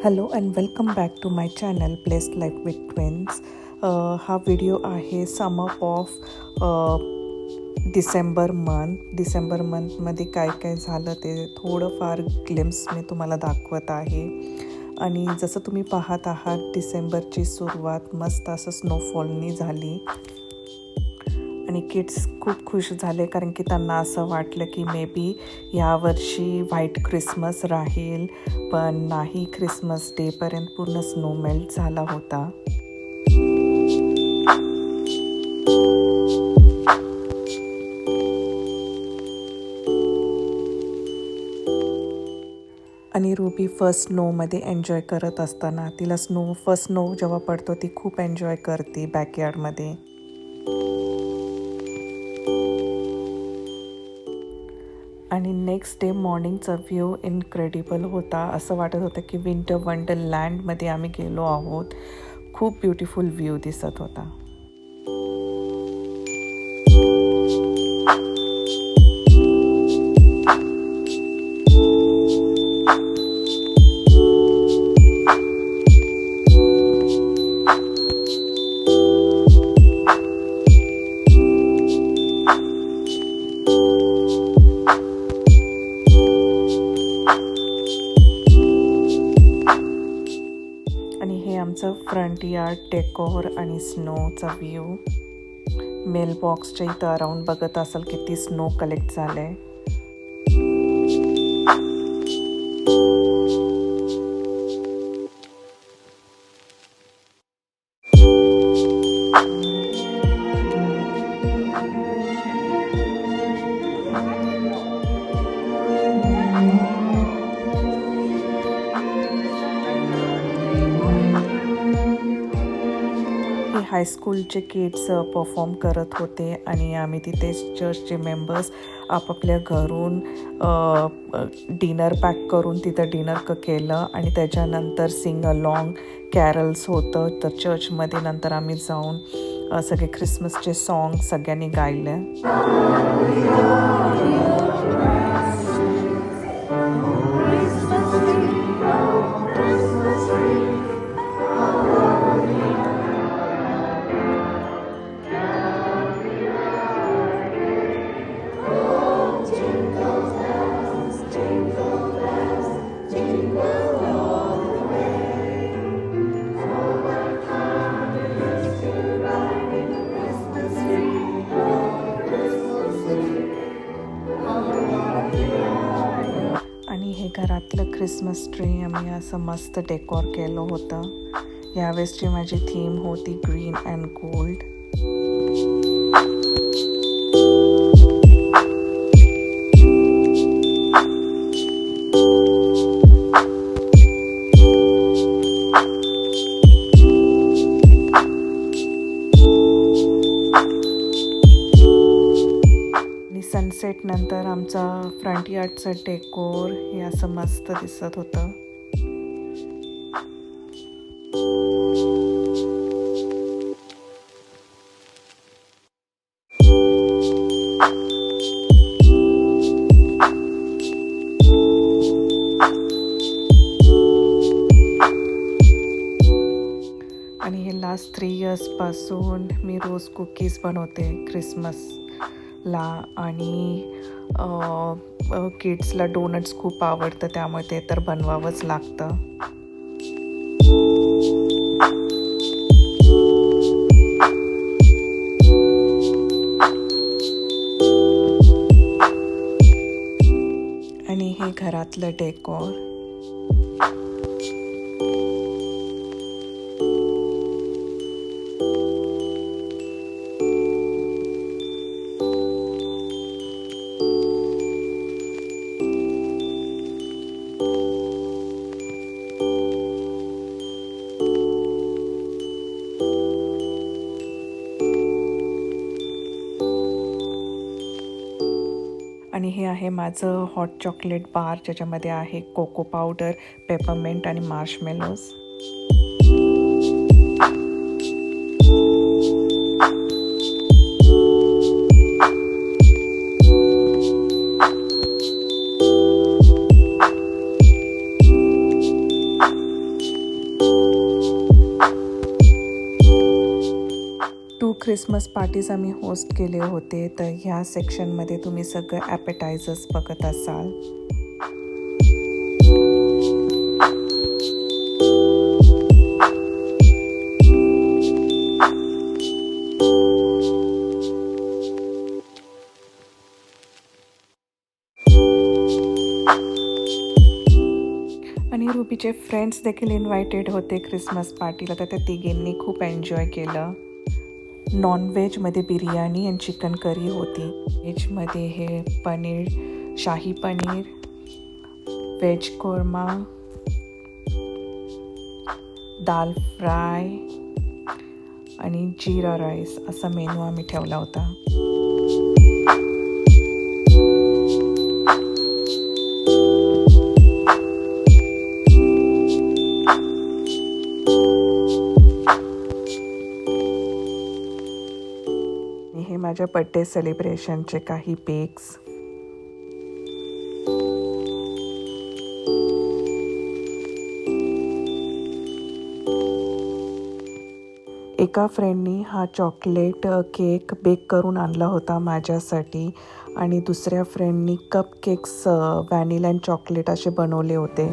Hello and welcome back to my channel blessed life with twins. हा video आहे sum up of December मंथमध्ये काय काय झालं ते थोडंफार ग्लिम्स मी तुम्हाला दाखवत आहे. आणि जसं तुम्ही पाहत आहात डिसेंबरची सुरुवात मस्त असं स्नोफॉलनी झाली आणि किड्स खूप खुश झाले कारण की त्यांना असं वाटलं की मे बी यावर्षी व्हाईट क्रिसमस राहील, पण नाही, क्रिसमस डेपर्यंत पूर्ण स्नो मेल्ट झाला होता. आणि रुबी फर्स्ट स्नोमध्ये एन्जॉय करत असताना तिला फर्स्ट स्नो जेव्हा पडतो ती खूप एन्जॉय करते बॅकयार्डमध्ये. आणि नेक्स्ट डे मॉर्निंगचा व्ह्यू इनक्रेडिबल होता. असं वाटत होतं की विंटर वंडरलँडमध्ये आम्ही गेलो आहोत. खूप ब्युटिफुल व्ह्यू दिसत होता. आमचं फ्रंट यार्ड डेकोर आणि स्नोचा व्ह्यू. मेल बॉक्सच्या इथं अराउंड बघत असाल किती स्नो कलेक्ट झालं आहे. हायस्कूलचे किड्स परफॉर्म करत होते आणि आम्ही तिथे चर्चचे मेंबर्स आपापल्या घरून डिनर पॅक करून तिथं डिनर केलं आणि त्याच्यानंतर सिंग अलॉंग कॅरल्स होतं तर चर्चमध्ये. नंतर आम्ही जाऊन सगळे ख्रिसमसचे सॉन्ग सगळ्यांनी गायले. आणि हे घरातलं ख्रिसमस ट्री आम्ही असं मस्त डेकोर केलं होतं. यावेळेसची माझी थीम होती ग्रीन अँड गोल्ड. सनसेट नंतर आमचा फ्रंट यार्डचं डेकोर हे असं मस्त दिसत होतं. आणि हे लास्ट 3 इयर्सपासून मी रोज कुकीज बनवते क्रिसमसला. आणि किड्सला डोनट्स खूप आवडतं त्यामुळे ते तर बनवावंच लागतं. आणि हे घरातलं डेकोर. आणि हे आहे माझं हॉट चॉकलेट बार ज्याच्यामध्ये आहे कोको पावडर, पेपरमिंट आणि मार्शमेलोज. ख्रिसमस पार्टीज आम्ही होस्ट केले होते, तर ह्या सेक्शनमध्ये तुम्ही सगळं ॲपेटायझर्स बघत असाल. आणि रुबीचे फ्रेंड्स देखील इन्व्हायटेड होते ख्रिसमस पार्टीला, तर त्या तिघींनी खूप एन्जॉय केलं. नॉनव्हेजमध्ये बिर्याणी आणि चिकन करी होती. व्हेजमध्ये हे पनीर, शाही पनीर, व्हेज कोरमा, दाल फ्राय आणि जीरा राईस असा मेनू आम्ही ठेवला होता. हे माझ्या बड्डे सेलिब्रेशनचे काही पिक्स. एका फ्रेंडनी हा चॉकलेट केक बेक करून आणला होता माझ्यासाठी आणि दुसऱ्या फ्रेंडनी कप केक्स व्हॅनिला आणि चॉकलेट असे बनवले होते.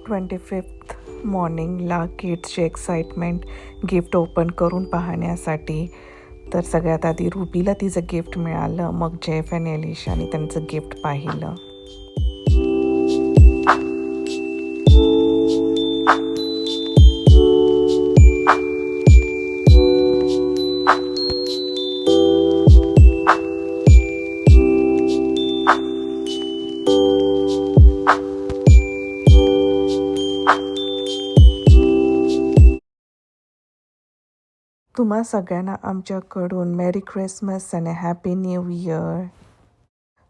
25th मॉर्निंगला किड्सची एक्साइटमेंट गिफ्ट ओपन करून पाहण्यासाठी. तर सगळ्यात आधी रुबीला तिचं गिफ्ट मिळालं, मग जेफ आणि एलिशाने त्यांचं गिफ्ट पाहिलं. तुम्हा सगळ्यांना आमच्याकडून मेरी ख्रिसमस आणि हॅपी न्यू इयर.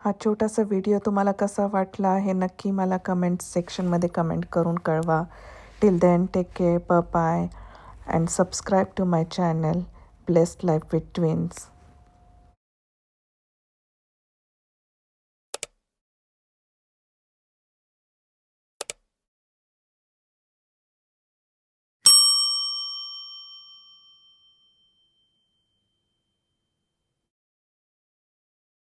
हा छोटासा व्हिडिओ तुम्हाला कसा वाटला हे नक्की मला कमेंट सेक्शनमध्ये कमेंट करून कळवा. Till then take care, bye and subscribe to my channel blessed life with twins.